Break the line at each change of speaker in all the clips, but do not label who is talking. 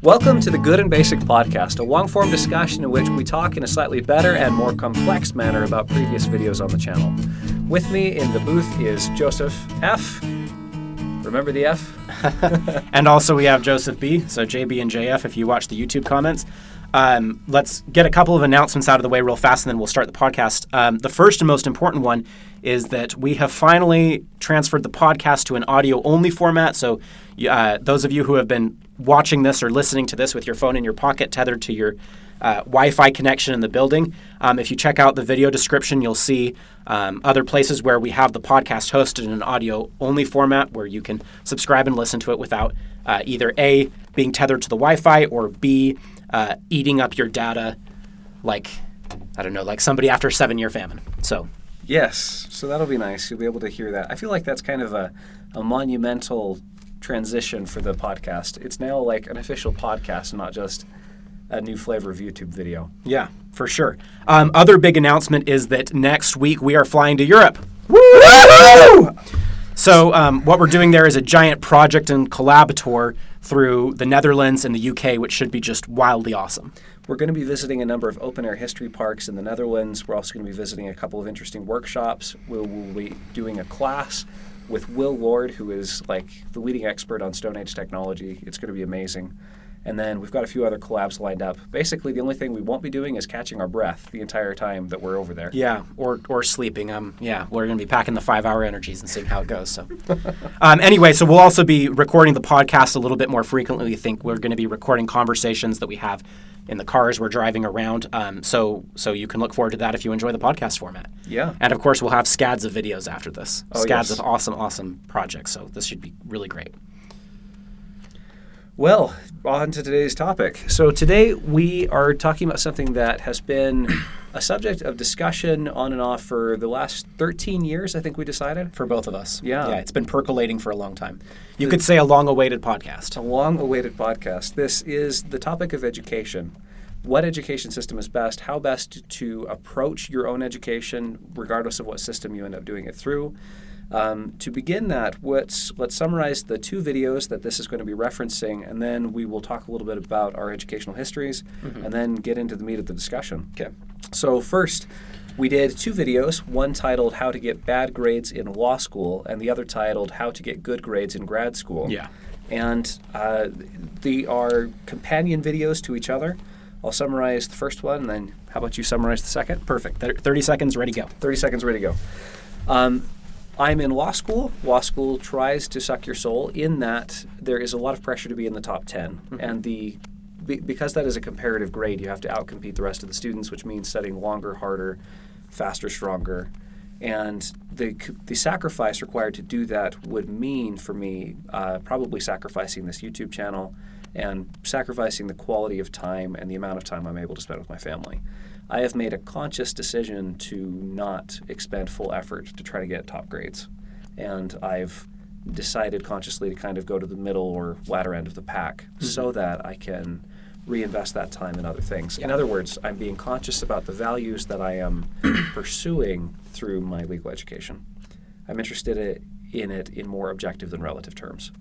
Welcome to the Good and Basic Podcast, a long-form discussion in which we talk in a slightly better and more complex manner about previous videos on the channel. With me in the booth is Joseph F. Remember the F?
And also we have Joseph B, so JB and JF if you watch the YouTube comments. Let's get a couple of announcements out of the way real fast and then we'll start the podcast. The first and most important one is that we have finally transferred the podcast to an audio-only format. So those of you who have been watching this or listening to this with your phone in your pocket tethered to your Wi-Fi connection in the building, if you check out the video description, you'll see other places where we have the podcast hosted in an audio-only format where you can subscribe and listen to it without either A, being tethered to the Wi-Fi, or B, eating up your data like somebody after a 7-year famine. So
yes, so that'll be nice. You'll be able to hear that. I feel like that's kind of a monumental transition for the podcast. It's now like an official podcast, not just a new flavor of YouTube video.
Yeah, for sure. Other big announcement is that next week we are flying to Europe. Woo! So what we're doing there is a giant project and collab tour through the Netherlands and the UK, which should be just wildly awesome.
We're going to be visiting a number of open-air history parks in the Netherlands. We're also going to be visiting a couple of interesting workshops. We'll be doing a class with Will Lord, who is like the leading expert on Stone Age technology. It's going to be amazing. And then we've got a few other collabs lined up. Basically, the only thing we won't be doing is catching our breath the entire time that we're over there.
Yeah, or sleeping. We're going to be packing the 5-hour energies and seeing how it goes. So, anyway, so we'll also be recording the podcast a little bit more frequently. We think we're going to be recording conversations that we have in the cars we're driving around. So you can look forward to that if you enjoy the podcast format.
Yeah.
And of course, we'll have scads of videos after this.
Oh,
scads
yes.
of awesome projects. So this should be really great.
Well, on to today's topic. So today we are talking about something that has been a subject of discussion on and off for the last 13 years, I think we decided.
For both of us.
Yeah.
Yeah, it's been percolating for a long time. You could say a long-awaited podcast.
A long-awaited podcast. This is the topic of education. What education system is best? How best to approach your own education, regardless of what system you end up doing it through. To begin that, let's summarize the 2 videos that this is going to be referencing, and then we will talk a little bit about our educational histories, and then get into the meat of the discussion.
Okay.
So first, we did 2 videos, one titled How to Get Bad Grades in Law School, and the other titled How to Get Good Grades in Grad School.
Yeah.
And they are companion videos to each other. I'll summarize the first one, and then how about you summarize the second?
Perfect. 30 seconds, ready, go.
30 seconds, ready, go. I'm in law school. Law school tries to suck your soul in that there is a lot of pressure to be in the top 10. Mm-hmm. And because that is a comparative grade, you have to outcompete the rest of the students, which means studying longer, harder, faster, stronger. And the sacrifice required to do that would mean, for me, probably sacrificing this YouTube channel and sacrificing the quality of time and the amount of time I'm able to spend with my family. I have made a conscious decision to not expend full effort to try to get top grades. And I've decided consciously to kind of go to the middle or latter end of the pack so that I can reinvest that time in other things. In other words, I'm being conscious about the values that I am pursuing through my legal education. I'm interested in it in more objective than relative terms.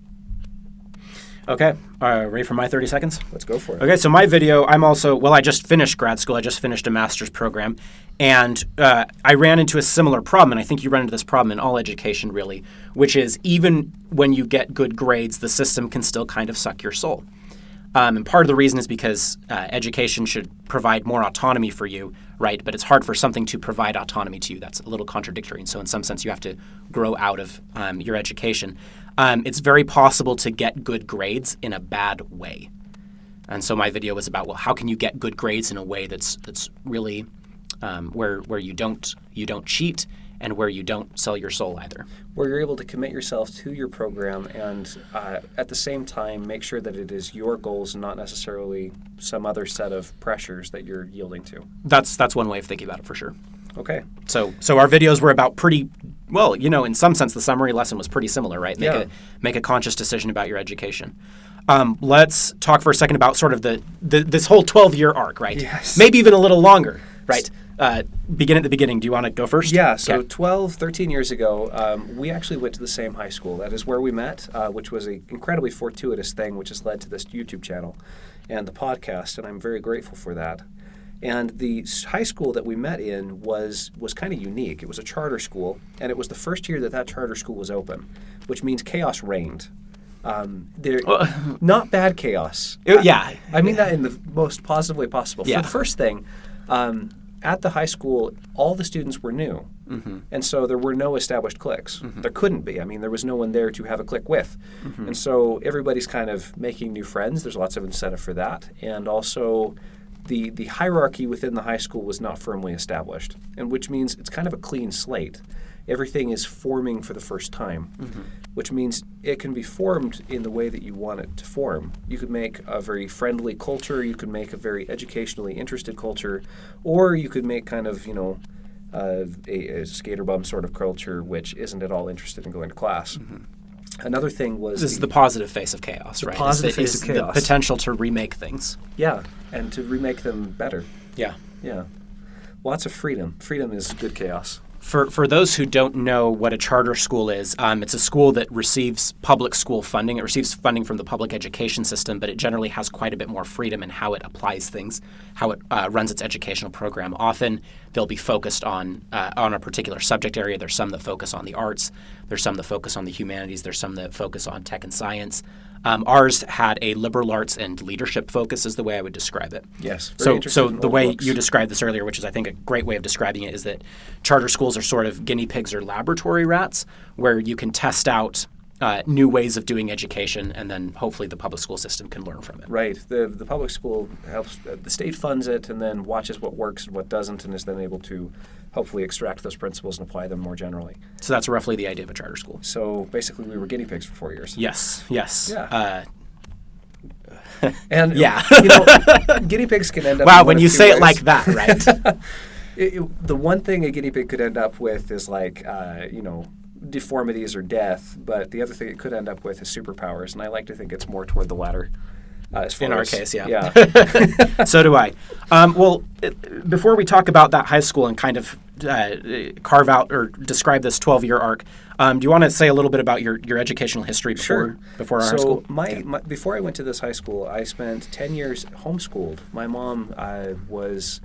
Okay, ready for my 30 seconds?
Let's go for it.
Okay, so my video, I just finished grad school. I just finished a master's program, and I ran into a similar problem, and I think you run into this problem in all education, really, which is even when you get good grades, the system can still kind of suck your soul. And part of the reason is because education should provide more autonomy for you, right? But it's hard for something to provide autonomy to you. That's a little contradictory. And so in some sense, you have to grow out of your education. It's very possible to get good grades in a bad way. And so my video was about, well, how can you get good grades in a way that's really where you don't cheat and where you don't sell your soul either.
Where you're able to commit yourself to your program and at the same time make sure that it is your goals and not necessarily some other set of pressures that you're yielding to.
That's one way of thinking about it for sure.
Okay.
So our videos were about in some sense the summary lesson was pretty similar, right? Make a conscious decision about your education. Let's talk for a second about sort of this whole 12-year arc, right?
Yes.
Maybe even a little longer, right? begin at the beginning. Do you want to go first?
Yeah, so
Okay.
12, 13 years ago, we actually went to the same high school. That is where we met, which was an incredibly fortuitous thing, which has led to this YouTube channel and the podcast, and I'm very grateful for that. And the high school that we met in was kind of unique. It was a charter school, and it was the first year that charter school was open, which means chaos reigned. Not bad chaos.
Yeah.
I mean that in the most positive way possible.
Yeah.
For the first thing, at the high school, all the students were new.
Mm-hmm.
And so there were no established cliques.
Mm-hmm.
There couldn't be. I mean, there was no one there to have a clique with.
Mm-hmm.
And so everybody's kind of making new friends. There's lots of incentive for that. And also the hierarchy within the high school was not firmly established, and which means it's kind of a clean slate. Everything is forming for the first time, which means it can be formed in the way that you want it to form. You could make a very friendly culture, you could make a very educationally interested culture, or you could make kind of, a skater bum sort of culture which isn't at all interested in going to class. Another thing was...
This is the positive face of chaos, right?
Positive face of chaos.
The potential to remake things.
Yeah, and to remake them better.
Yeah.
Yeah. Lots of freedom. Freedom is good chaos.
For those who don't know what a charter school is, it's a school that receives public school funding. It receives funding from the public education system, but it generally has quite a bit more freedom in how it applies things, how it runs its educational program. Often they'll be focused on a particular subject area. There's some that focus on the arts. There's some that focus on the humanities. There's some that focus on tech and science. Ours had a liberal arts and leadership focus is the way I would describe it.
Yes.
So the way you described this earlier, which is I think a great way of describing it, is that charter schools are sort of guinea pigs or laboratory rats where you can test out new ways of doing education, and then hopefully the public school system can learn from it.
Right. The public school helps, the state funds it and then watches what works and what doesn't, and is then able to hopefully extract those principles and apply them more generally.
So that's roughly the idea of a charter school.
So basically we were guinea pigs for 4 years.
Yes.
Yeah. And
yeah.
Guinea pigs can end up...
Wow,
in
when
one
you
of two
say
ways.
it like that, right?
The one thing a guinea pig could end up with is deformities or death, but the other thing it could end up with is superpowers, and I like to think it's more toward the latter.
In our case, yeah.
Yeah.
So do I. Before we talk about that high school and kind of carve out or describe this 12-year arc, do you want to say a little bit about your educational history before our high school?
So before I went to this high school, I spent 10 years homeschooled. My mom was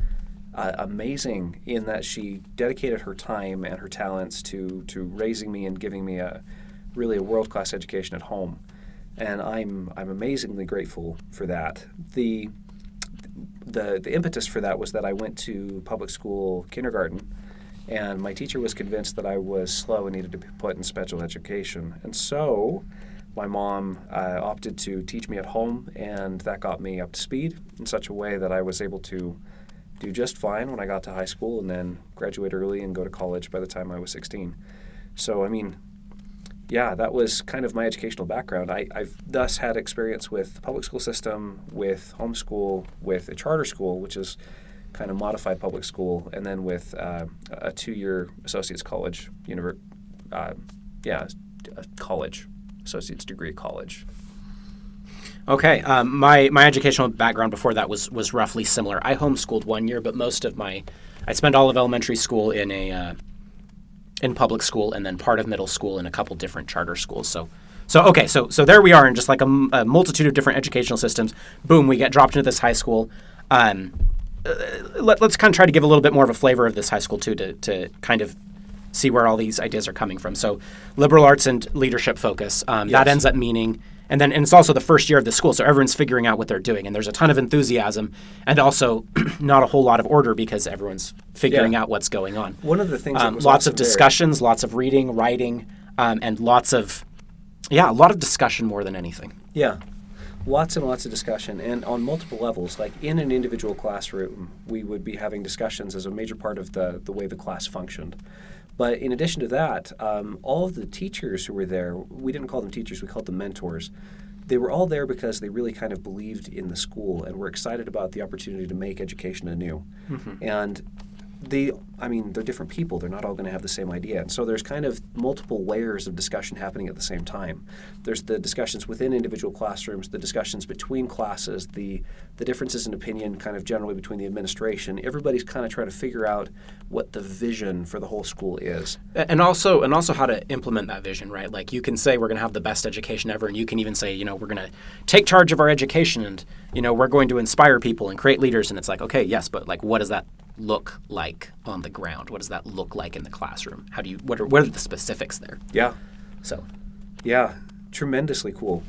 amazing in that she dedicated her time and her talents to raising me and giving me really a world-class education at home. And I'm amazingly grateful for that. The impetus for that was that I went to public school kindergarten, and my teacher was convinced that I was slow and needed to be put in special education. And so my mom opted to teach me at home, and that got me up to speed in such a way that I was able to do just fine when I got to high school and then graduate early and go to college by the time I was 16. So, yeah, that was kind of my educational background. I've thus had experience with the public school system, with homeschool, with a charter school, which is kind of modified public school, and then with a 2-year associate's college, college, associate's degree college.
Okay. My educational background before that was roughly similar. I homeschooled 1 year, but I spent all of elementary school in public school, and then part of middle school in a couple different charter schools. So there we are in just like a multitude of different educational systems. Boom, we get dropped into this high school. Let's kind of try to give a little bit more of a flavor of this high school too, to kind of see where all these ideas are coming from. So liberal arts and leadership focus,
Yes.
that ends up meaning, and it's also the first year of the school, so everyone's figuring out what they're doing, and there's a ton of enthusiasm, and also not a whole lot of order because everyone's figuring out what's going on.
One of the things that was
lots
also
of discussions, lots of reading, writing, and a lot of discussion more than anything.
Yeah. Lots and lots of discussion, and on multiple levels. Like in an individual classroom, we would be having discussions as a major part of the way the class functioned. But in addition to that, all of the teachers who were there, we didn't call them teachers, we called them mentors. They were all there because they really kind of believed in the school and were excited about the opportunity to make education anew. Mm-hmm. And they're different people. They're not all going to have the same idea. And so there's kind of multiple layers of discussion happening at the same time. There's the discussions within individual classrooms, the discussions between classes, the differences in opinion kind of generally between the administration. Everybody's kind of trying to figure out what the vision for the whole school is.
And also how to implement that vision, right? Like you can say we're going to have the best education ever, and you can even say, we're going to take charge of our education and, we're going to inspire people and create leaders. And it's like, okay, yes, but like what does that look like on the ground? What does that look like in the classroom? What are the specifics there?
Yeah.
So.
Yeah, tremendously cool.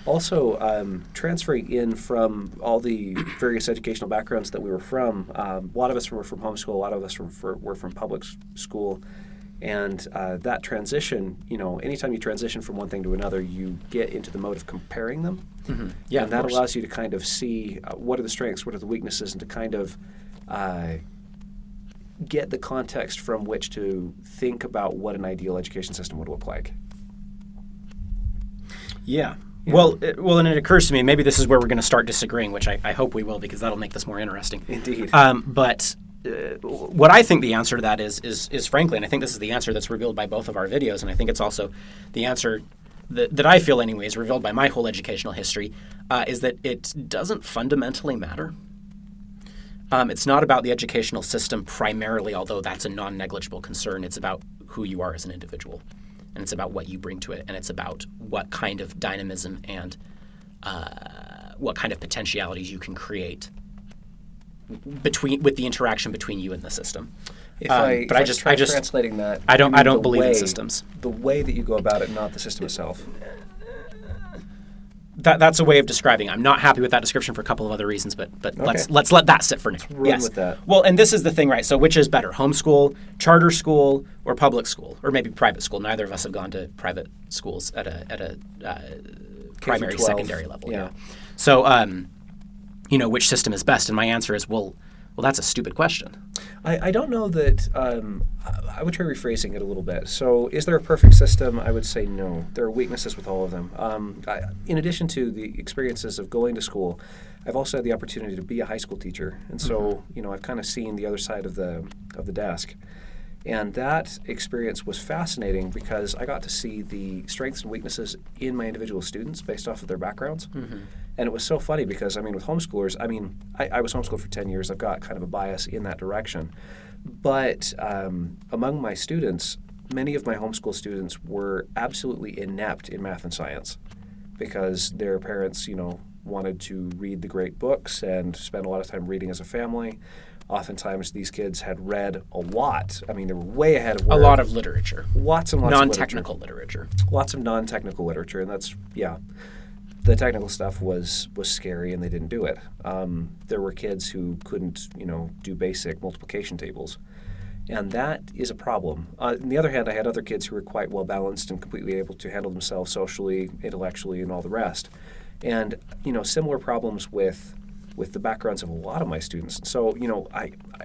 Also, transferring in from all the various educational backgrounds that we were from, a lot of us were from homeschool, a lot of us were from public school, and that transition, anytime you transition from one thing to another, you get into the mode of comparing them.
Mm-hmm. Yeah,
and that allows you to kind of see what are the strengths, what are the weaknesses, and to kind of get the context from which to think about what an ideal education system would look like.
Yeah. Well, and it occurs to me, maybe this is where we're going to start disagreeing, which I hope we will, because that'll make this more interesting.
Indeed.
But what I think the answer to that is frankly, and I think this is the answer that's revealed by both of our videos, and I think it's also the answer that I feel anyway is revealed by my whole educational history, is that it doesn't fundamentally matter. It's not about the educational system primarily, although that's a non-negligible concern. It's about who you are as an individual. And it's about what you bring to it, and it's about what kind of dynamism and what kind of potentialities you can create with the interaction between you and the system.
I just translating that.
I don't believe in systems.
The way that you go about it, not the system itself.
That's a way of describing. I'm not happy with that description for a couple of other reasons, but
okay.
let's let that sit for now.
Run with that.
Well, and this is the thing, right? So which is better, homeschool, charter school, or public school, or maybe private school? Neither of us have gone to private schools at a primary, secondary level.
Yeah.
So, which system is best? And my answer is, well, that's a stupid question.
I don't know that. I would try rephrasing it a little bit. So, is there a perfect system? I would say no. There are weaknesses with all of them. In addition to the experiences of going to school, I've also had the opportunity to be a high school teacher, and so I've kind of seen the other side of the desk. And that experience was fascinating because I got to see the strengths and weaknesses in my individual students based off of their backgrounds. Mm-hmm. And it was so funny because, with homeschoolers, I was homeschooled for 10 years. I've got kind of a bias in that direction. But among my students, many of my homeschool students were absolutely inept in math and science because their parents, wanted to read the great books and spend a lot of time reading as a family. Oftentimes, these kids had read a lot. They were way ahead of
a lot of literature.
Lots and lots
non-technical
of
literature.
Lots of non-technical literature, and that's, the technical stuff was scary, and they didn't do it. There were kids who couldn't, do basic multiplication tables, and that is a problem. On the other hand, I had other kids who were quite well-balanced and completely able to handle themselves socially, intellectually, and all the rest. And, similar problems with the backgrounds of a lot of my students. So,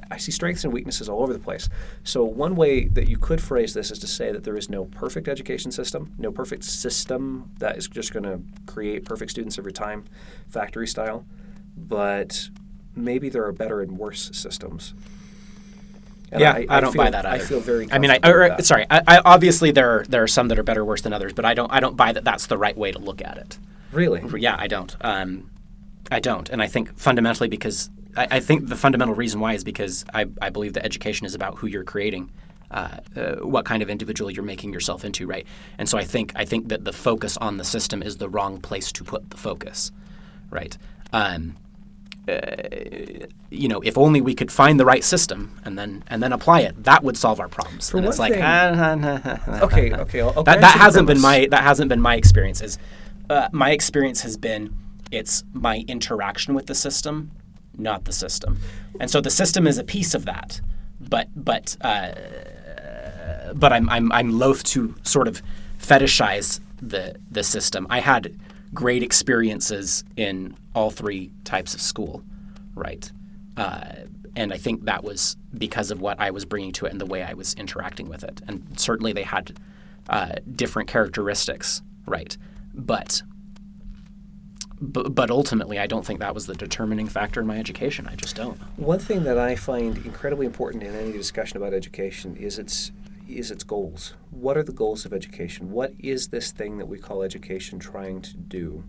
I see strengths and weaknesses all over the place. So one way that you could phrase this is to say that there is no perfect education system, no perfect system that is just going to create perfect students every time, factory style. But maybe there are better and worse systems. And
I don't buy that either.
I feel very comfortable with that.
Sorry. I obviously there are some that are better or worse than others, but I don't buy that that's the right way to look at it.
Really?
Yeah, I don't. I don't, and I think fundamentally because I think the fundamental reason why is because I believe that education is about who you're creating, what kind of individual you're making yourself into, right? And so I think that the focus on the system is the wrong place to put the focus, right? If only we could find the right system and then apply it, that would solve our problems.
For
and it's like
okay.
That hasn't been my experience. My experience has been. It's my interaction with the system, not the system, and so the system is a piece of that. But I'm loath to sort of fetishize the system. I had great experiences in all three types of school, right? And I think that was because of what I was bringing to it and the way I was interacting with it. And certainly they had different characteristics, right? But But ultimately, I don't think that was the determining factor in my education. I just don't.
One thing that I find incredibly important in any discussion about education is its goals. What are the goals of education? What is this thing that we call education trying to do?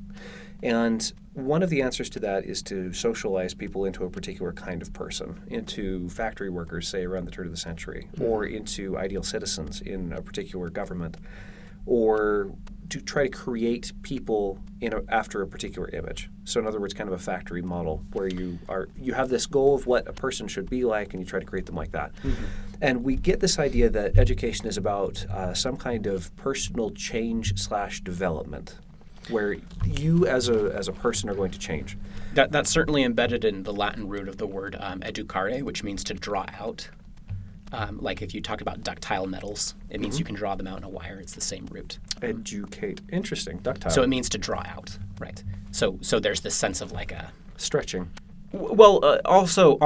And one of the answers to that is to socialize people into a particular kind of person, into factory workers, say, around the turn of the century, or into ideal citizens in a particular government, or to try to create people after a particular image. So in other words, kind of a factory model where you have this goal of what a person should be like, and you try to create them like that. Mm-hmm. And we get this idea that education is about some kind of personal change/development, where you as a person are going to change.
That's certainly embedded in the Latin root of the word educare, which means to draw out. Like if you talk about ductile metals, it means you can draw them out in a wire. It's the same root.
Educate. Interesting. Ductile.
So it means to draw out, right? So there's this sense of like a
stretching.
Well, also,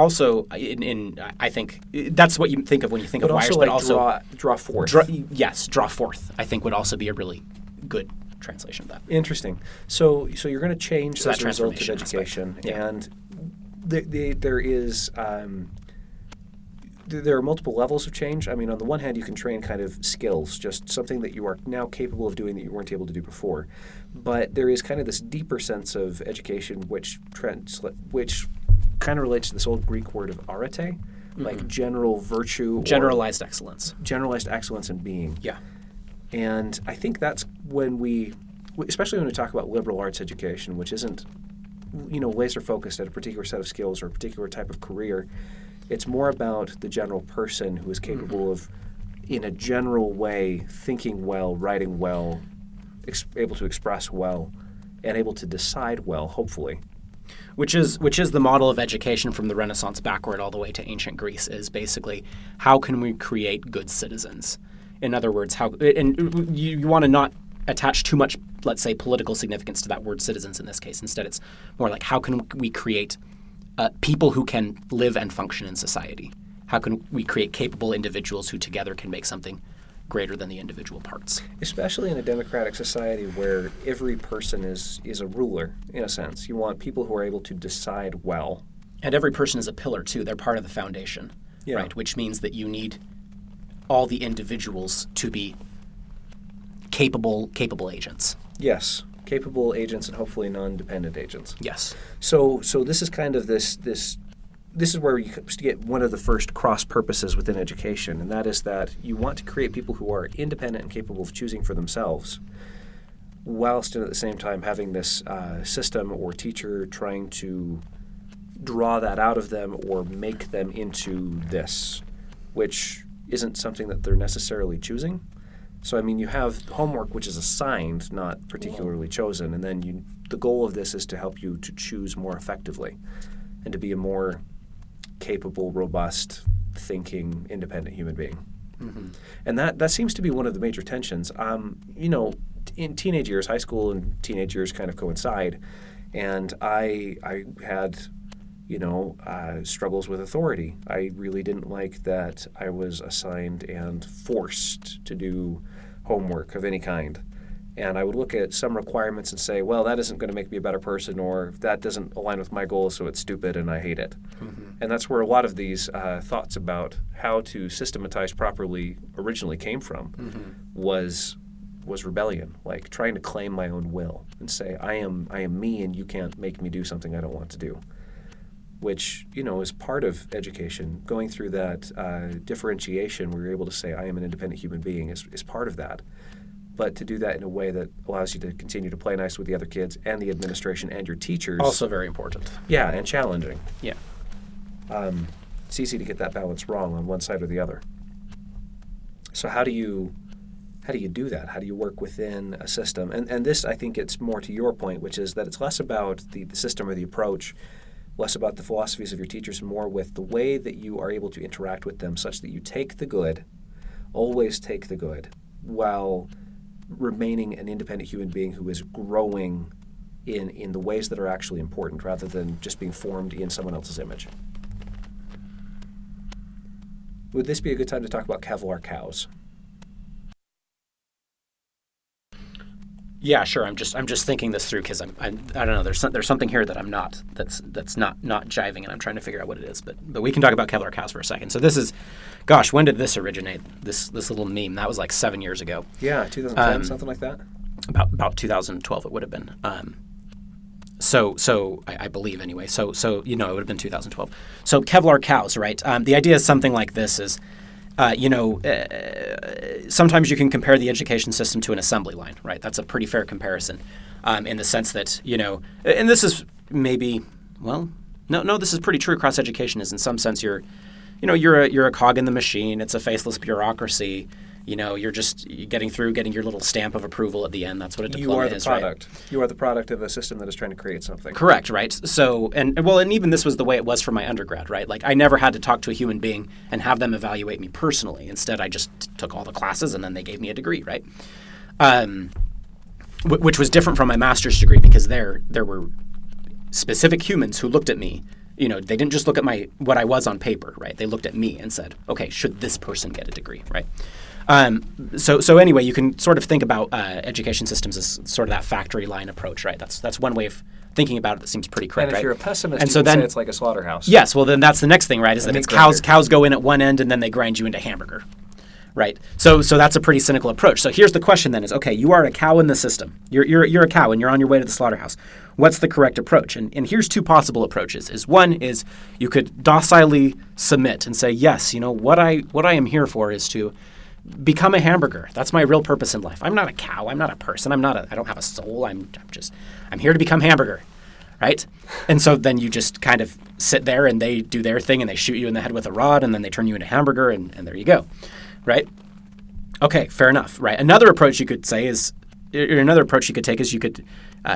in I think that's what you think of when you think of wires,
but also draw forth.
Draw forth. I think would also be a really good translation of that.
Interesting. So you're going to change as a result of education,
yeah.
And there is. There are multiple levels of change. I mean, on the one hand, you can train kind of skills, just something that you are now capable of doing that you weren't able to do before. But there is kind of this deeper sense of education which kind of relates to this old Greek word of arete, like general virtue.
Generalized excellence.
Generalized excellence in being.
Yeah.
And I think that's when especially when we talk about liberal arts education, which isn't, laser focused at a particular set of skills or a particular type of career. It's more about the general person who is capable of, in a general way, thinking well, writing well, able to express well, and able to decide well, hopefully.
Which is the model of education from the Renaissance backward all the way to ancient Greece, is basically how can we create good citizens? In other words, you want to not attach too much, let's say, political significance to that word citizens in this case. Instead, it's more like how can we create people who can live and function in society? How can we create capable individuals who together can make something greater than the individual parts?
Especially in a democratic society where every person is a ruler, in a sense. You want people who are able to decide well.
And every person is a pillar, too. They're part of the foundation, right? Which means that you need all the individuals to be capable agents.
Yes. Capable agents and hopefully non-dependent agents.
Yes.
So this is kind of this is where you get one of the first cross purposes within education, and that is that you want to create people who are independent and capable of choosing for themselves, whilst at the same time having this system or teacher trying to draw that out of them or make them into this, which isn't something that they're necessarily choosing. So, I mean, you have homework which is assigned, not particularly chosen, and then the goal of this is to help you to choose more effectively and to be a more capable, robust, thinking, independent human being. Mm-hmm. And that seems to be one of the major tensions. In teenage years, high school and teenage years kind of coincide, and I had struggles with authority. I really didn't like that I was assigned and forced to do homework of any kind. And I would look at some requirements and say, well, that isn't going to make me a better person, or that doesn't align with my goals, so it's stupid and I hate it. Mm-hmm. And that's where a lot of these thoughts about how to systematize properly originally came from, was rebellion, like trying to claim my own will and say, I am me and you can't make me do something I don't want to do. Which, is part of education. Going through that differentiation where you're able to say, I am an independent human being is part of that. But to do that in a way that allows you to continue to play nice with the other kids and the administration and your teachers.
Also very important.
Yeah, and challenging.
Yeah.
It's easy to get that balance wrong on one side or the other. So how do you do that? How do you work within a system? And this, I think it's more to your point, which is that it's less about the system or the approach, less about the philosophies of your teachers, more with the way that you are able to interact with them such that you take the good, always take the good, while remaining an independent human being who is growing in the ways that are actually important rather than just being formed in someone else's image. Would this be a good time to talk about Kevlar cows?
Yeah, sure. I'm just thinking this through because I don't know. There's something here that I'm not that's not jiving, and I'm trying to figure out what it is. But we can talk about Kevlar cows for a second. So this is, gosh, when did this originate? This little meme that was like 7 years ago.
Yeah, 2010, something like that.
About 2012 it would have been. So I believe anyway. So it would have been 2012. So Kevlar cows, right? The idea is something like this: is sometimes you can compare the education system to an assembly line, right? That's a pretty fair comparison, in the sense that and this is maybe this is pretty true across education. Is in some sense you're a cog in the machine. It's a faceless bureaucracy. You're just getting your little stamp of approval at the end. That's what a diploma is, right?
You are the product of a system that is trying to create something.
Correct, right? So, and even this was the way it was for my undergrad, right? Like, I never had to talk to a human being and have them evaluate me personally. Instead, I just took all the classes and then they gave me a degree, right? Which was different from my master's degree because there were specific humans who looked at me. They didn't just look at what I was on paper, right? They looked at me and said, okay, should this person get a degree, right? So anyway, you can sort of think about education systems as sort of that factory line approach, right? That's one way of thinking about it that seems pretty correct,
and if
right?
you're a pessimist,
and
you
so
can say it's like a slaughterhouse.
Yes, well then that's the next thing, right? Is that it's cows go in at one end and then they grind you into hamburger, right? So that's a pretty cynical approach. So here's the question then: is okay, you are a cow in the system. You're a cow and you're on your way to the slaughterhouse. What's the correct approach? And here's two possible approaches. One is you could docilely submit and say, yes, what I am here for is to become a hamburger. That's my real purpose in life. I'm not a cow. I'm not a person. I don't have a soul. I'm here to become hamburger, right? And so then you just kind of sit there and they do their thing and they shoot you in the head with a rod and then they turn you into hamburger and there you go, right? Okay, fair enough, right? Another approach you could take is you could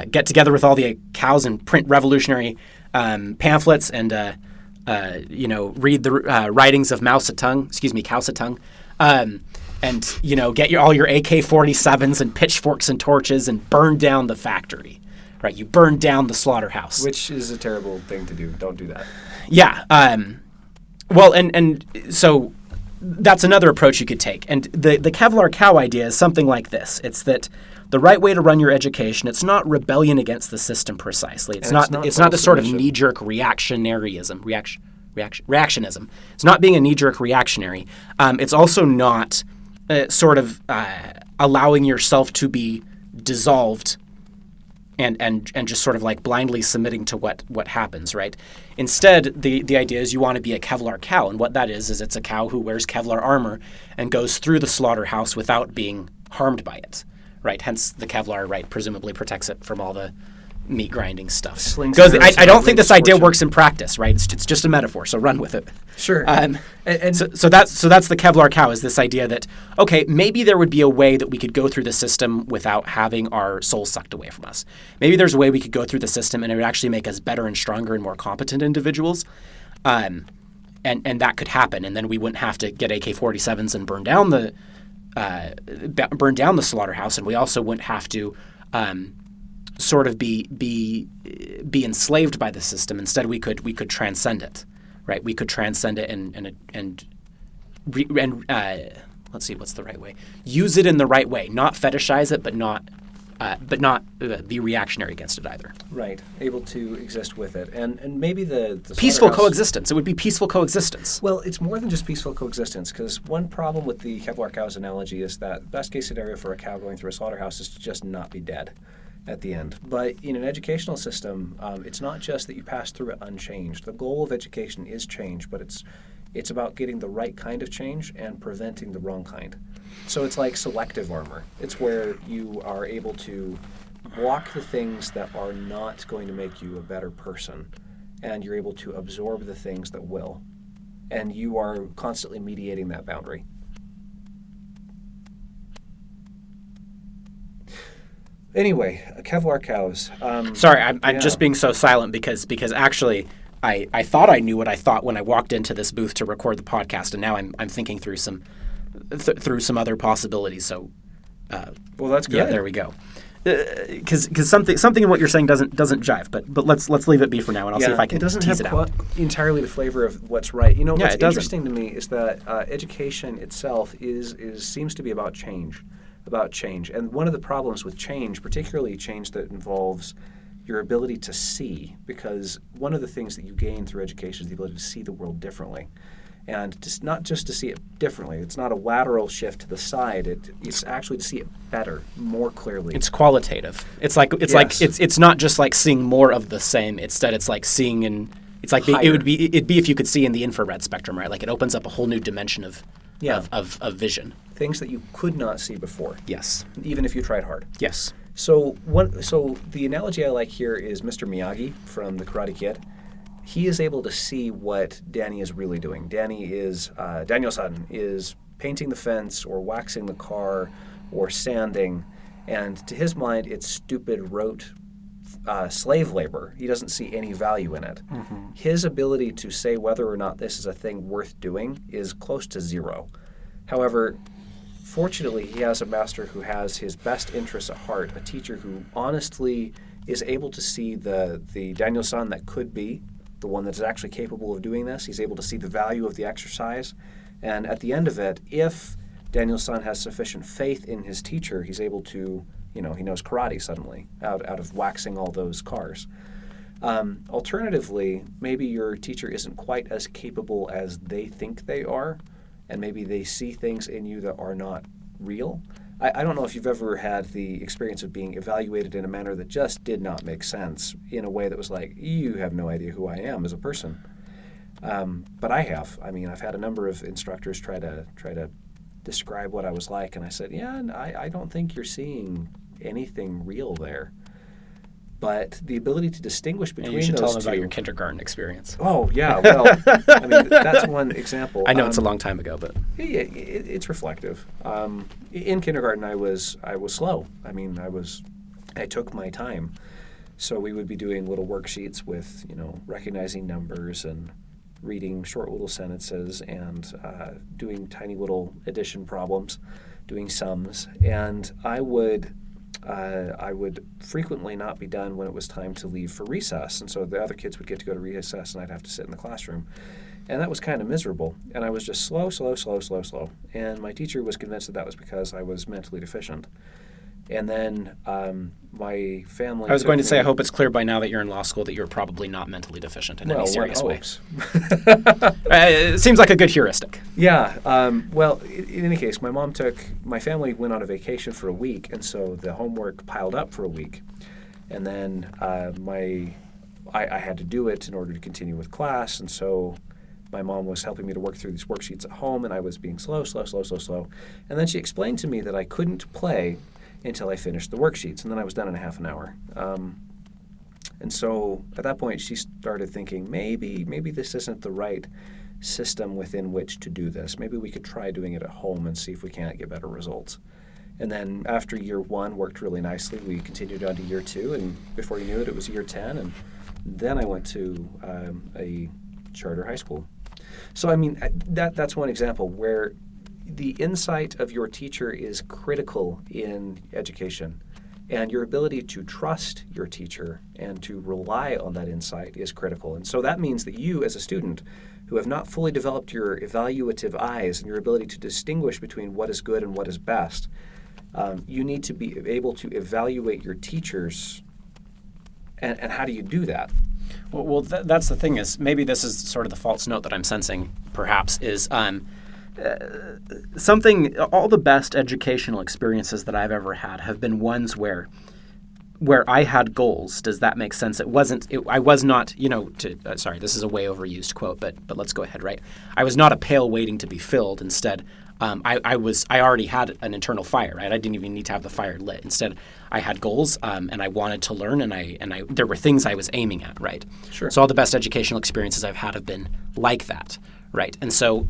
get together with all the cows and print revolutionary pamphlets and read the writings of Mao Zedong, and get all your AK-47s and pitchforks and torches and burn down the factory, right? You burn down the slaughterhouse,
which is a terrible thing to do. Don't do that.
Yeah. Well, and so that's another approach you could take. And the Kevlar cow idea is something like this. It's that the right way to run your education, it's not rebellion against the system precisely. It's not the sort of knee-jerk reactionaryism. Reactionism. It's not being a knee-jerk reactionary. It's also not allowing yourself to be dissolved and just sort of like blindly submitting to what happens, right? Instead, the idea is you want to be a Kevlar cow, and what that is it's a cow who wears Kevlar armor and goes through the slaughterhouse without being harmed by it, right? Hence the Kevlar, right, presumably protects it from all the meat grinding stuff. I don't think this idea works in practice, right? It's just a metaphor, so run with it.
Sure.
So that's the Kevlar cow, is this idea that, okay, maybe there would be a way that we could go through the system without having our souls sucked away from us. Maybe there's a way we could go through the system and it would actually make us better and stronger and more competent individuals. And that could happen, and then we wouldn't have to get AK-47s and burn down the slaughterhouse, and we also wouldn't have to sort of be enslaved by the system. Instead, we could transcend it, right? We could transcend it and let's see, what's the right way? Use it in the right way, not fetishize it, but not be reactionary against it either.
Right, able to exist with it, and maybe the
peaceful coexistence. It would be peaceful coexistence.
Well, it's more than just peaceful coexistence, because one problem with the Kevlar cows analogy is that best case scenario for a cow going through a slaughterhouse is to just not be dead at the end. But in an educational system, it's not just that you pass through it unchanged. The goal of education is change, but it's about getting the right kind of change and preventing the wrong kind. So it's like selective armor. It's where you are able to block the things that are not going to make you a better person, and you're able to absorb the things that will. And you are constantly mediating that boundary. Anyway, Kevlar cows.
Sorry, I'm just being so silent because actually I thought I knew what I thought when I walked into this booth to record the podcast, and now I'm thinking through some other possibilities. So,
well, that's good.
Yeah, there we go. Because something in what you're saying doesn't jive, but let's leave it be for now, and I'll see if I can tease it out.
It doesn't have entirely the flavor of what's right. What's
it
interesting to me is that education itself seems to be about change. about change. And one of the problems with change, particularly change that involves your ability to see, because one of the things that you gain through education is the ability to see the world differently. And not just to see it differently. It's not a lateral shift to the side. It's actually to see it better, more clearly.
It's qualitative. It's like it's not just like seeing more of the same. Instead, it's like seeing in. It's like it'd be if you could see in the infrared spectrum, right? Like it opens up a whole new dimension of vision.
Things that you could not see before.
Yes.
Even if you tried hard.
Yes.
So the analogy I like here is Mr. Miyagi from The Karate Kid. He is able to see what Danny is really doing. Daniel-san is painting the fence or waxing the car or sanding, and to his mind, it's stupid, rote slave labor. He doesn't see any value in it. Mm-hmm. His ability to say whether or not this is a thing worth doing is close to zero. However, fortunately, he has a master who has his best interests at heart, a teacher who honestly is able to see the Daniel-san that could be, the one that is actually capable of doing this. He's able to see the value of the exercise. And at the end of it, if Daniel-san has sufficient faith in his teacher, he's able to, he knows karate suddenly out of waxing all those cars. Alternatively, maybe your teacher isn't quite as capable as they think they are, and maybe they see things in you that are not real. I don't know if you've ever had the experience of being evaluated in a manner that just did not make sense, in a way that was like, you have no idea who I am as a person. But I have. I mean, I've had a number of instructors try to describe what I was like, and I said, I don't think you're seeing anything real there. But the ability to distinguish between those two...
And you should tell them about your kindergarten experience.
Oh, yeah. Well, I mean, that's one example.
I know it's a long time ago, but...
Yeah, it's reflective. In kindergarten, I was slow. I mean, I took my time. So we would be doing little worksheets with, recognizing numbers and reading short little sentences and doing tiny little addition problems, doing sums. And I would frequently not be done when it was time to leave for recess. And so the other kids would get to go to recess and I'd have to sit in the classroom. And that was kind of miserable. And I was just slow. And my teacher was convinced that was because I was mentally deficient. And then my family...
I was going to say, I hope it's clear by now that you're in law school that you're probably not mentally deficient in any serious way. It seems like a good heuristic.
Yeah. Well, in any case, my family went on a vacation for a week, and so the homework piled up for a week. And then I had to do it in order to continue with class, and so my mom was helping me to work through these worksheets at home, and I was being slow. And then she explained to me that I couldn't play until I finished the worksheets, and then I was done in a half an hour. And so at that point, she started thinking, maybe this isn't the right system within which to do this. Maybe we could try doing it at home and see if we can't get better results. And then after year 1 worked really nicely, we continued on to year 2, and before you knew it, it was year 10, and then I went to a charter high school. So, I mean, that's one example where the insight of your teacher is critical in education, and your ability to trust your teacher and to rely on that insight is critical. And so that means that you, as a student who have not fully developed your evaluative eyes and your ability to distinguish between what is good and what is best, you need to be able to evaluate your teachers. And how do you do that?
Well, that's the thing is, maybe this is sort of the false note that I'm sensing, perhaps, is... all the best educational experiences that I've ever had have been ones where I had goals. Does that make sense? I was not, sorry, this is a way overused quote, but let's go ahead, right? I was not a pail waiting to be filled. Instead, I already had an internal fire, right? I didn't even need to have the fire lit. Instead, I had goals, and I wanted to learn, and there were things I was aiming at, right?
Sure.
So all the best educational experiences I've had have been like that. Right. And so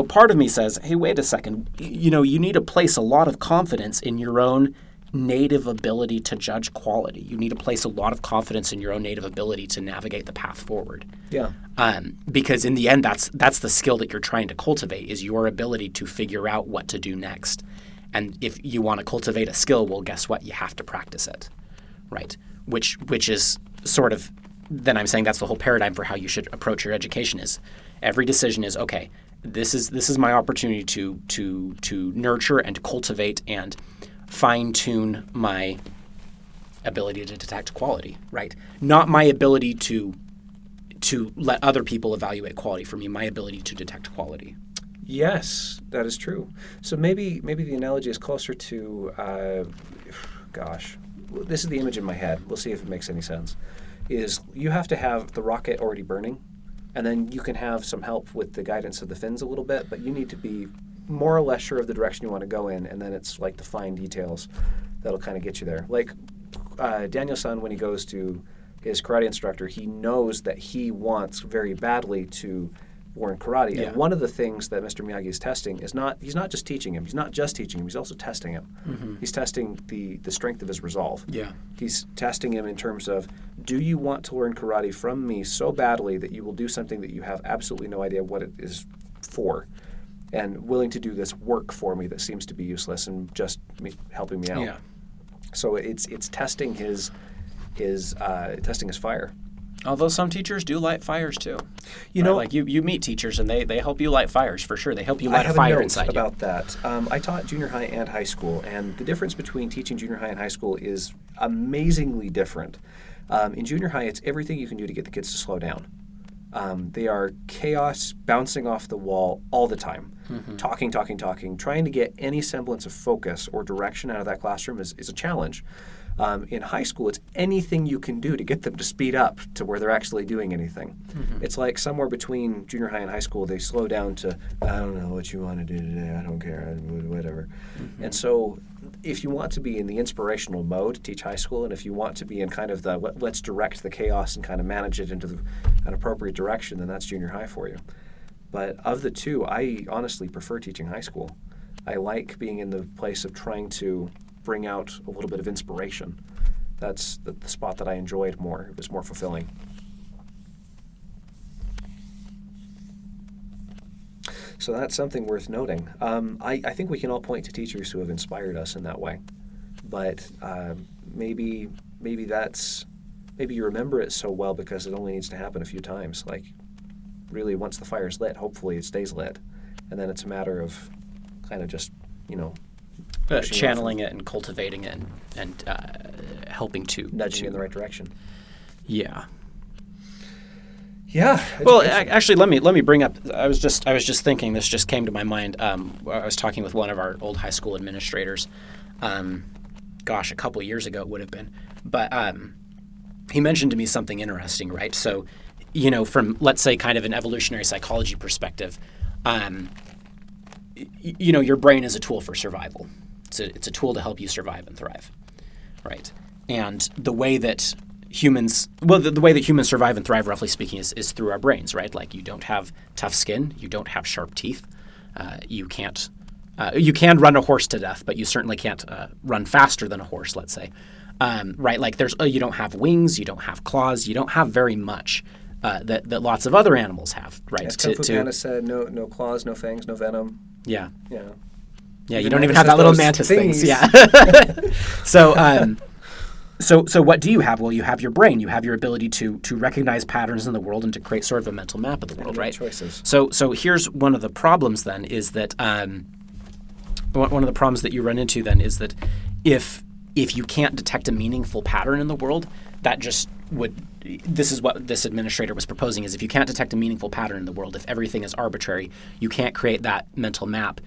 part of me says, hey, wait a second, you need to place a lot of confidence in your own native ability to judge quality. You need to place a lot of confidence in your own native ability to navigate the path forward.
Yeah.
Because in the end, that's the skill that you're trying to cultivate, is your ability to figure out what to do next. And if you want to cultivate a skill, well, guess what? You have to practice it. Right. Which is sort of, then I'm saying that's the whole paradigm for how you should approach your education is, every decision is, okay, this is my opportunity to nurture and to cultivate and fine-tune my ability to detect quality, right? Not my ability to let other people evaluate quality for me, my ability to detect quality.
Yes, that is true. So maybe the analogy is closer to, this is the image in my head. We'll see if it makes any sense. Is you have to have the rocket already burning, and then you can have some help with the guidance of the fins a little bit, but you need to be more or less sure of the direction you want to go in, and then it's like the fine details that'll kind of get you there. Like Daniel's son, when he goes to his karate instructor, he knows that he wants very badly to learn karate.
Yeah.
And one of the things that Mr. Miyagi is testing is he's not just teaching him. He's not just teaching him. He's also testing him.
Mm-hmm.
He's testing the strength of his resolve.
Yeah.
He's testing him in terms of, do you want to learn karate from me so badly that you will do something that you have absolutely no idea what it is for, and willing to do this work for me that seems to be useless and just helping me out.
Yeah.
So it's testing his fire.
Although some teachers do light fires too.
You know,
like you meet teachers and they help you light fires for sure. They help you
I
light
have
a fire
note
inside you.
about that. I taught junior high and high school, and the difference between teaching junior high and high school is amazingly different. In junior high, it's everything you can do to get the kids to slow down. They are chaos, bouncing off the wall all the time, talking, trying to get any semblance of focus or direction out of that classroom is a challenge. In high school, it's anything you can do to get them to speed up to where they're actually doing anything. Mm-hmm. It's like somewhere between junior high and high school, they slow down to, I don't know what you want to do today, I don't care, whatever. Mm-hmm. And so if you want to be in the inspirational mode to teach high school, and if you want to be in kind of the let's direct the chaos and kind of manage it into an appropriate direction, then that's junior high for you. But of the two, I honestly prefer teaching high school. I like being in the place of trying to bring out a little bit of inspiration. That's the spot that I enjoyed more. It was more fulfilling. So that's something worth noting. I think we can all point to teachers who have inspired us in that way. But maybe you remember it so well because it only needs to happen a few times. Like, really, once the fire's lit, hopefully it stays lit. And then it's a matter of kind of just,
channeling it and cultivating it and helping to
nudging in the right direction.
Yeah.
Yeah.
Well, actually, let me bring up. I was just thinking. This just came to my mind. I was talking with one of our old high school administrators. A couple years ago it would have been, but he mentioned to me something interesting. Right. So, from let's say kind of an evolutionary psychology perspective, your brain is a tool for survival. It's a tool to help you survive and thrive, right? And the way that humans survive and thrive, roughly speaking, is through our brains, right? Like, you don't have tough skin, you don't have sharp teeth, you can run a horse to death, but you certainly can't run faster than a horse, let's say, right? Like, you don't have wings, you don't have claws, you don't have very much that lots of other animals have, right?
As Kung Fu Panda said, no claws, no fangs, no venom.
Yeah.
Yeah.
Yeah, you don't even have that little mantis things. Yeah. So what do you have? Well, you have your brain. You have your ability to recognize patterns in the world and to create sort of a mental map of the world, right?
Choices.
So here's one of the problems then is that one of the problems that you run into then is that if you can't detect a meaningful pattern in the world, that just this is what this administrator was proposing, is if you can't detect a meaningful pattern in the world, if everything is arbitrary, you can't create that mental map,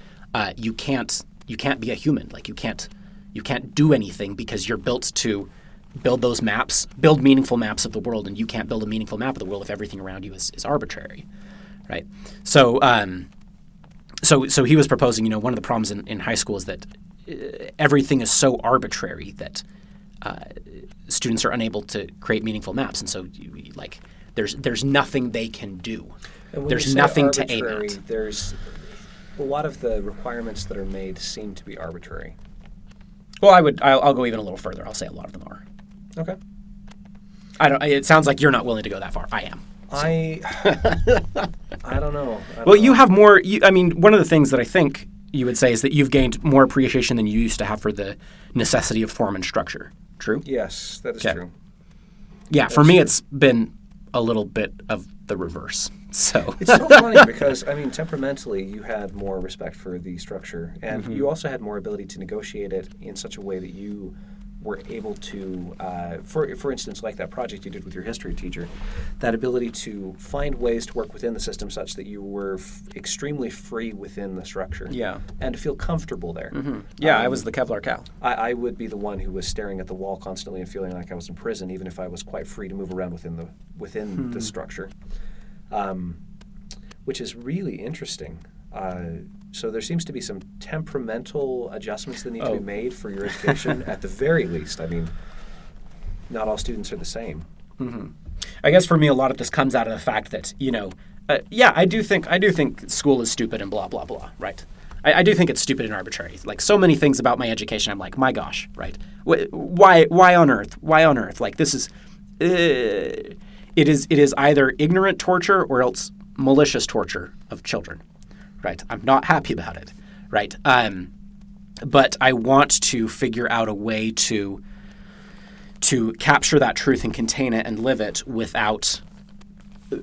you can't be a human. Like, you can't do anything because you're built to build those maps, build meaningful maps of the world, and you can't build a meaningful map of the world if everything around you is arbitrary, right? So so he was proposing, one of the problems in high school is that everything is so arbitrary that students are unable to create meaningful maps, and so there's nothing they can do. There's nothing to aim at.
There's a lot of the requirements that are made seem to be arbitrary.
Well, I'll go even a little further. I'll say a lot of them are.
Okay.
It sounds like you're not willing to go that far. I am. So.
I don't know.
You have more. One of the things that I think you would say is that you've gained more appreciation than you used to have for the necessity of form and structure. True?
Yes, that is true.
Yeah, for me, it's been a little bit of the reverse. So
it's so funny because, I mean, temperamentally, you had more respect for the structure, and you also had more ability to negotiate it in such a way that you were able to, for instance, like that project you did with your history teacher, that ability to find ways to work within the system such that you were extremely free within the structure.
Yeah.
And to feel comfortable there.
Yeah, I was the Kevlar cow.
I would be the one who was staring at the wall constantly and feeling like I was in prison, even if I was quite free to move around within the structure, which is really interesting. So there seems to be some temperamental adjustments that need to be made for your education, at the very least. I mean, not all students are the same.
I guess for me, a lot of this comes out of the fact that, I do think school is stupid and blah, blah, blah, right? I do think it's stupid and arbitrary. Like, so many things about my education, I'm like, my gosh, right? Why on earth? Why on earth? Like, this is, it is either ignorant torture or else malicious torture of children. Right, I'm not happy about it, right? But I want to figure out a way to capture that truth and contain it and live it without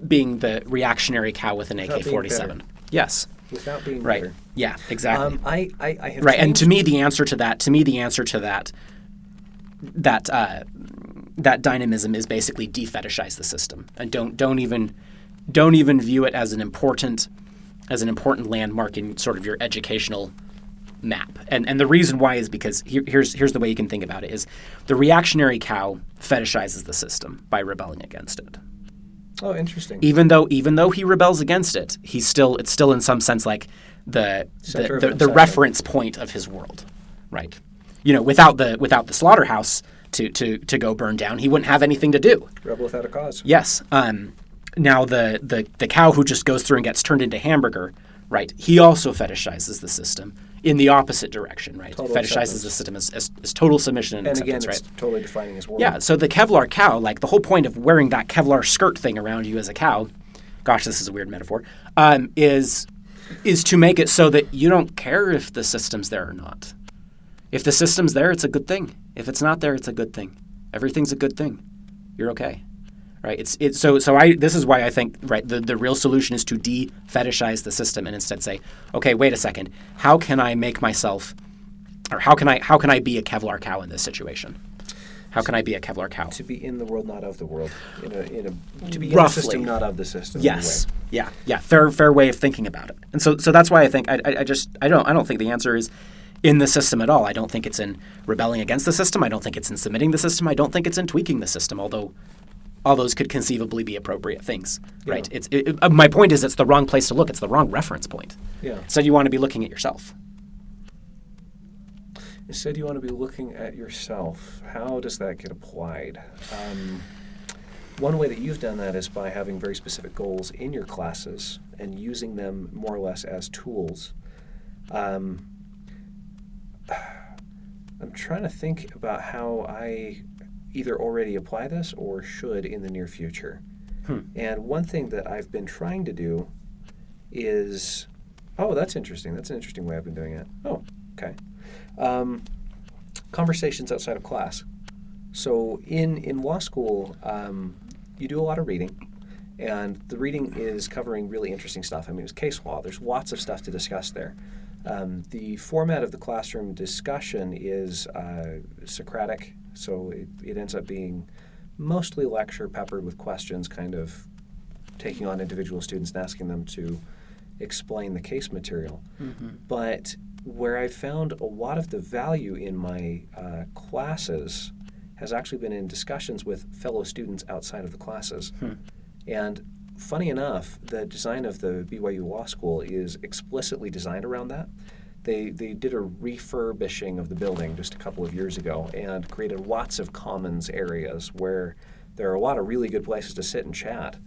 being the reactionary cow with an AK-47. Yes.
Without being
right.
bitter.
Yeah, exactly.
I have
right, and
changed.
to me, the answer to that dynamism is basically defetishize the system and don't even view it as an important landmark in sort of your educational map. And the reason why is because here's the way you can think about it is the reactionary cow fetishizes the system by rebelling against it.
Oh, interesting.
Even though he rebels against it, it's still in some sense like the reference point of his world, right? Without the slaughterhouse to go burn down, he wouldn't have anything to do.
Rebel without a cause.
Yes. Now the cow who just goes through and gets turned into hamburger, right? He also fetishizes the system in the opposite direction, right?
Total
Fetishizes
acceptance.
the system as total submission and acceptance,
again, it's
right?
totally defining his world.
Yeah. So the Kevlar cow, like the whole point of wearing that Kevlar skirt thing around you as a cow, gosh, this is a weird metaphor, is to make it so that you don't care if the system's there or not. If the system's there, it's a good thing. If it's not there, it's a good thing. Everything's a good thing. You're okay. Right. This is why I think the real solution is to de-fetishize the system and instead say, okay, wait a second, how can I make myself, or how can I be a Kevlar cow in this situation? How can I be a Kevlar cow?
To be in the world, not of the world. To be
Roughly.
in the system, not of the system.
Yes. Yeah. Fair way of thinking about it. And so that's why I think I don't think the answer is in the system at all. I don't think it's in rebelling against the system. I don't think it's in submitting the system. I don't think it's in tweaking the system, although all those could conceivably be appropriate things, right?
Yeah.
My point is it's the wrong place to look. It's the wrong reference point.
Yeah.
So you want to be looking at yourself.
Instead, you want to be looking at yourself. How does that get applied? One way that you've done that is by having very specific goals in your classes and using them more or less as tools. I'm trying to think about how I either already apply this or should in the near future. And one thing that I've been trying to do is, that's interesting. That's an interesting way I've been doing it. Oh, okay. Conversations outside of class. So in law school, you do a lot of reading, and the reading is covering really interesting stuff. I mean, it's case law. There's lots of stuff to discuss there. The format of the classroom discussion is Socratic, so it ends up being mostly lecture peppered with questions, kind of taking on individual students and asking them to explain the case material. But where I found a lot of the value in my classes has actually been in discussions with fellow students outside of the classes. And funny enough, the design of the BYU Law School is explicitly designed around that. They did a refurbishing of the building just a couple of years ago and created lots of commons areas where there are a lot of really good places to sit and chat.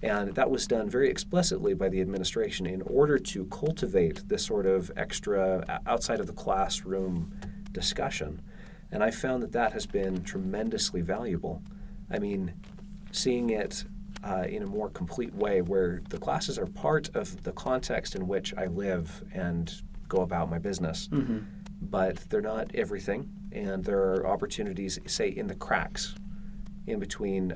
And that was done very explicitly by the administration in order to cultivate this sort of extra outside of the classroom discussion. And I found that has been tremendously valuable. I mean, seeing it in a more complete way where the classes are part of the context in which I live and go about my business. But they're not everything, and there are opportunities, say, in the cracks in between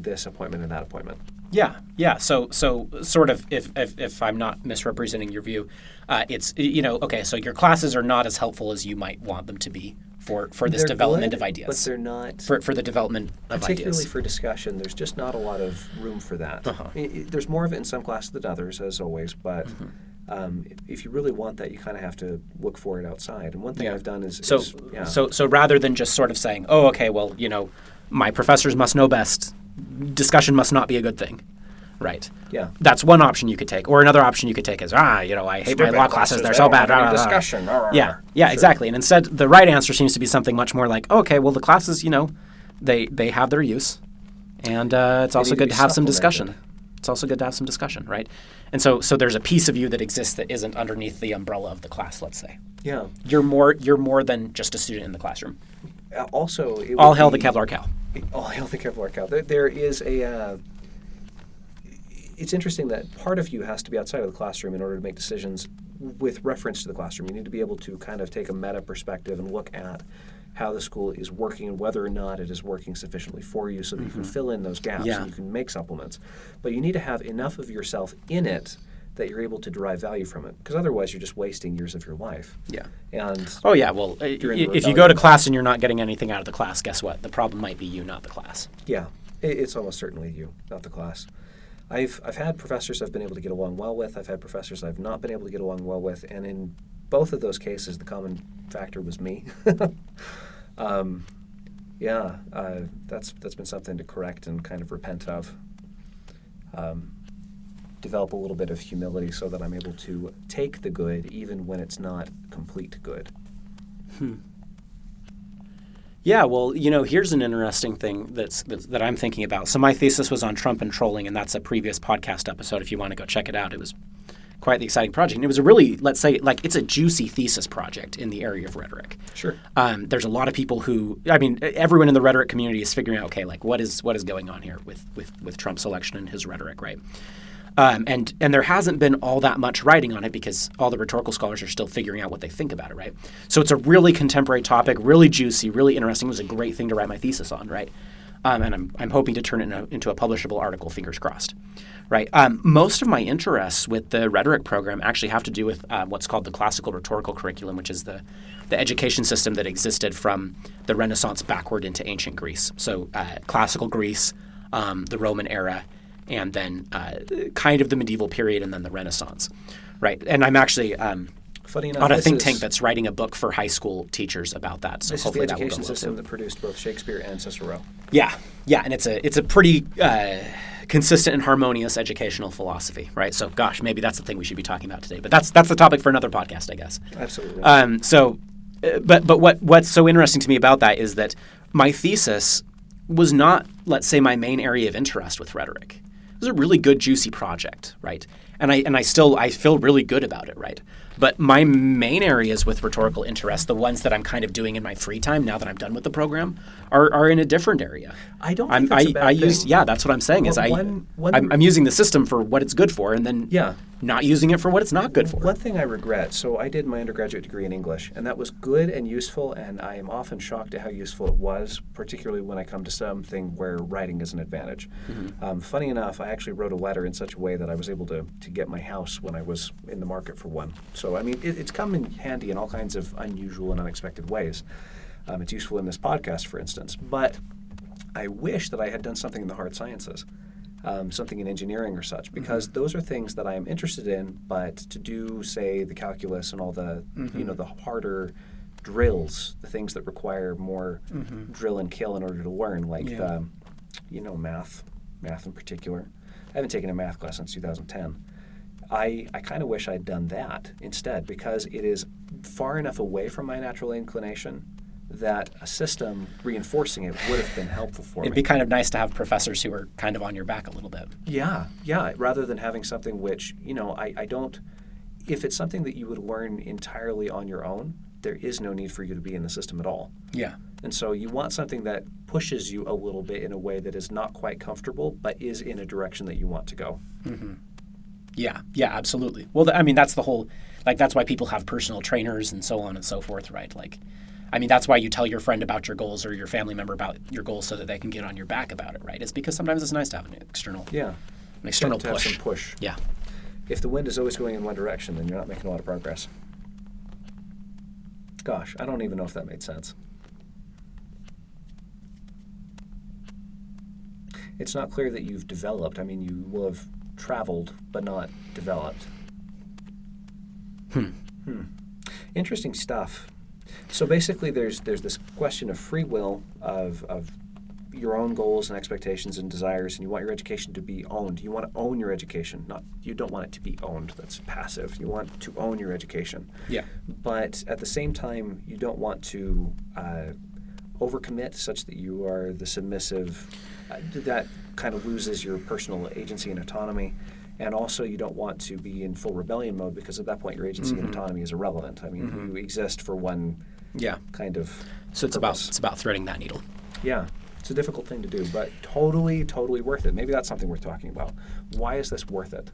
this appointment and that appointment.
Yeah. So sort of, if I'm not misrepresenting your view, it's okay. So your classes are not as helpful as you might want them to be for this
They're
development
good,
of ideas.
but they're not
for the development of
particularly
ideas.
for discussion. There's just not a lot of room for that. There's more of it in some classes than others, as always. But if you really want that, you kind of have to look for it outside. And one thing I've done is
so rather than just sort of saying, oh, okay, well, my professors must know best. Discussion must not be a good thing. Right.
Yeah.
That's one option you could take. Or another option you could take is, I hate my law classes. They're so bad.
Discussion.
Yeah,
Sure.
exactly. And instead, the right answer seems to be something much more like, okay, well, the classes, they have their use. And it's also good to have some discussion. Right? And so there's a piece of you that exists that isn't underneath the umbrella of the class, let's say.
Yeah.
You're more than just a student in the classroom.
Also,
all hail the Kevlar cow.
All hail the Kevlar cow. There is a... it's interesting that part of you has to be outside of the classroom in order to make decisions with reference to the classroom. You need to be able to kind of take a meta perspective and look at how the school is working and whether or not it is working sufficiently for you so that you can fill in those gaps and you can make supplements. But you need to have enough of yourself in it that you're able to derive value from it, because otherwise you're just wasting years of your life.
Yeah.
And
well, if you go to class and you're not getting anything out of the class, guess what? The problem might be you, not the class.
Yeah, it's almost certainly you, not the class. I've had professors I've been able to get along well with. I've had professors I've not been able to get along well with, and in both of those cases, the common factor was me. That's been something to correct and kind of repent of. Develop a little bit of humility so that I'm able to take the good even when it's not complete good.
Yeah, well, here's an interesting thing that I'm thinking about. So my thesis was on Trump and trolling, and that's a previous podcast episode if you want to go check it out. It was quite the exciting project. And it was a really, let's say, it's a juicy thesis project in the area of rhetoric.
Sure.
There's a lot of people who, everyone in the rhetoric community is figuring out, okay, what is going on here with Trump's election and his rhetoric, right? And there hasn't been all that much writing on it because all the rhetorical scholars are still figuring out what they think about it, right? So it's a really contemporary topic, really juicy, really interesting. It was a great thing to write my thesis on, right? And I'm hoping to turn it into a publishable article, fingers crossed, right? Most of my interests with the rhetoric program actually have to do with what's called the classical rhetorical curriculum, which is the education system that existed from the Renaissance backward into ancient Greece. So classical Greece, the Roman era, and then kind of the medieval period, and then the Renaissance, right? And I'm actually
Funny enough,
on a think tank that's writing a book for high school teachers about that. So
this
hopefully
is the
that will
education
go well
system
too.
that produced both Shakespeare and Cicero.
Yeah, and it's a pretty consistent and harmonious educational philosophy, right? So, gosh, maybe that's the thing we should be talking about today. But that's the topic for another podcast, I guess.
Absolutely.
But what's so interesting to me about that is that my thesis was not, let's say, my main area of interest with rhetoric. It was a really good, juicy project, right? And I feel really good about it, right? But my main areas with rhetorical interest, the ones that I'm kind of doing in my free time now that I'm done with the program, are in a different area.
I don't think that's a bad thing.
Yeah, that's what I'm saying. I'm using the system for what it's good for, and then not using it for what it's not good for.
One thing I regret, so I did my undergraduate degree in English, and that was good and useful, and I am often shocked at how useful it was, particularly when I come to something where writing is an advantage. Mm-hmm. Funny enough, I actually wrote a letter in such a way that I was able to get my house when I was in the market for one. So, it's come in handy in all kinds of unusual and unexpected ways. It's useful in this podcast, for instance. But I wish that I had done something in the hard sciences, something in engineering or such, because those are things that I am interested in. But to do, say, the calculus and all the, the harder drills, the things that require more drill and kill in order to learn, like the, math in particular. I haven't taken a math class since 2010. I kind of wish I'd done that instead, because it is far enough away from my natural inclination that a system reinforcing it would have been helpful for me.
It'd be kind of nice to have professors who are kind of on your back a little bit.
Yeah, rather than having something which, I don't, if it's something that you would learn entirely on your own, there is no need for you to be in the system at all.
Yeah.
And so you want something that pushes you a little bit in a way that is not quite comfortable, but is in a direction that you want to go.
Mm-hmm. Yeah, absolutely. Well, that's the whole, that's why people have personal trainers and so on and so forth, right? That's why you tell your friend about your goals or your family member about your goals so that they can get on your back about it, right? It's because sometimes it's nice to have an external an external
to have
push.
some push.
Yeah.
If the wind is always going in one direction, then you're not making a lot of progress. Gosh, I don't even know if that made sense. It's not clear that you've developed. I mean, you will have traveled, but not developed. Interesting stuff. So basically, there's this question of free will, of your own goals and expectations and desires, and you want your education to be owned. You want to own your education. You don't want it to be owned. That's passive. You want to own your education.
Yeah.
But at the same time, you don't want to overcommit such that you are the submissive. That kind of loses your personal agency and autonomy. And also, you don't want to be in full rebellion mode, because at that point, your agency and autonomy is irrelevant. I mean, you exist for one kind of
So it's
purpose.
about threading that needle.
Yeah. It's a difficult thing to do, but totally, totally worth it. Maybe that's something worth talking about. Why is this worth it?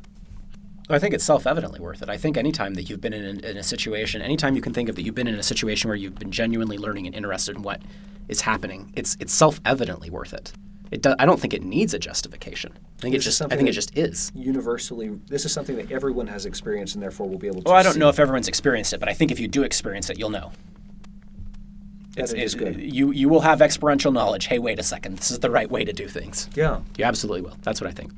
I think it's self-evidently worth it. I think anytime that you've been in a situation, anytime you can think of that you've been in a situation where you've been genuinely learning and interested in what is happening, it's self-evidently worth it. I don't think it needs a justification. I think it just is.
Universally, this is something that everyone has experienced and therefore will be able to
Well, I don't
see.
know if everyone's experienced it, but I think if you do experience it, you'll know.
That is good.
You will have experiential knowledge. Hey, wait a second. This is the right way to do things.
Yeah.
You absolutely will. That's what I think.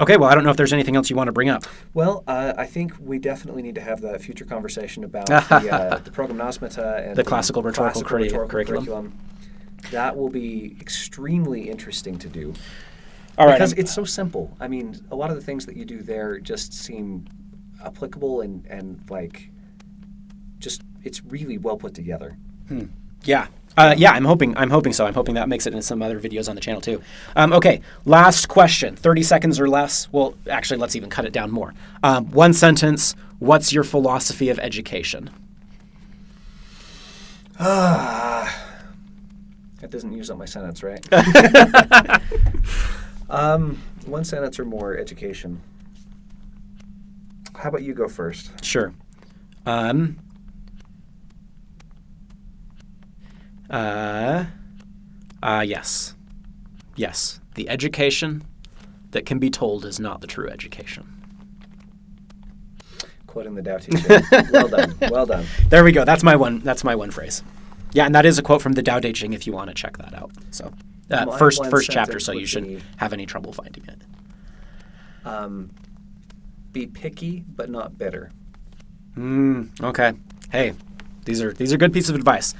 Okay, well, I don't know if there's anything else you want to bring up.
Well, I think we definitely need to have the future conversation about the prognomosmata and
The classical rhetorical curriculum.
That will be extremely interesting to do.
All right.
Because it's so simple. I mean, a lot of the things that you do there just seem applicable and like, just, it's really well put together.
Yeah. I'm hoping so. I'm hoping that makes it into some other videos on the channel too. Okay, last question. 30 seconds or less. Well, actually, let's even cut it down more. One sentence. What's your philosophy of education?
That doesn't use up my sentence, right? One sentence or more, education. How about you go first?
Sure. Yes. Yes. The education that can be told is not the true education.
Quoting the Tao Te Ching. Well done. Well done.
There we go. That's my one phrase. Yeah, and that is a quote from the Tao Te Ching if you want to check that out. So, first chapter, so you shouldn't have any trouble finding it.
Be picky, but not bitter.
Okay. Hey, these are good pieces of advice.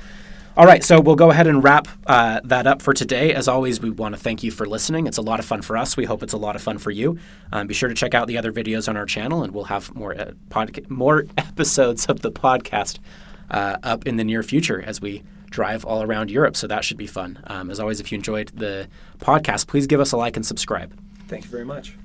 All right, so we'll go ahead and wrap that up for today. As always, we want to thank you for listening. It's a lot of fun for us. We hope it's a lot of fun for you. Be sure to check out the other videos on our channel, and we'll have more episodes of the podcast up in the near future as we drive all around Europe. So that should be fun. As always, if you enjoyed the podcast, please give us a like and subscribe.
Thank you very much.